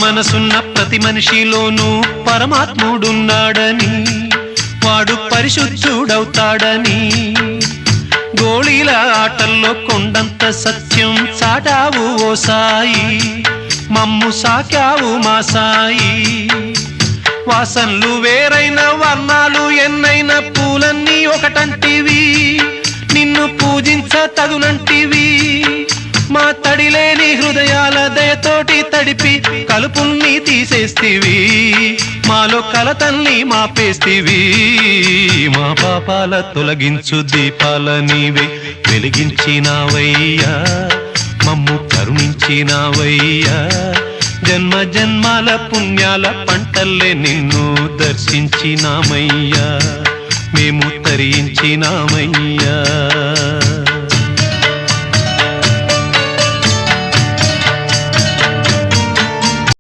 మనసున్న ప్రతి మనిషిలోనూ పరమాత్ముడున్నాడని, వాడు పరిశుద్ధుడవుతాడని, గోళీల ఆటల్లో కొండంత సత్యం చాటావు ఓ సాయి, మమ్ము సాకావు మా సాయి. వాసనలు వేరైన వర్ణాలు ఎన్నైన పూలన్నీ ఒకటంటివి, నిన్ను పూజించ తగునంటివి. మా తడిలేని హృదయాల దయతోటి తడిపి కలుపుల్ని తీసేస్తివి, మాలో కలతల్ని మాపేస్తివి. మా పాపాల తొలగించు దీపాల నీవే వెలిగించినావయ్యా, మమ్ము కరుణించినావయ్యా. జన్మ జన్మాల పుణ్యాల పంటల్లే నిన్ను దర్శించినామయ్యా, మేము తరించినామయ్యా.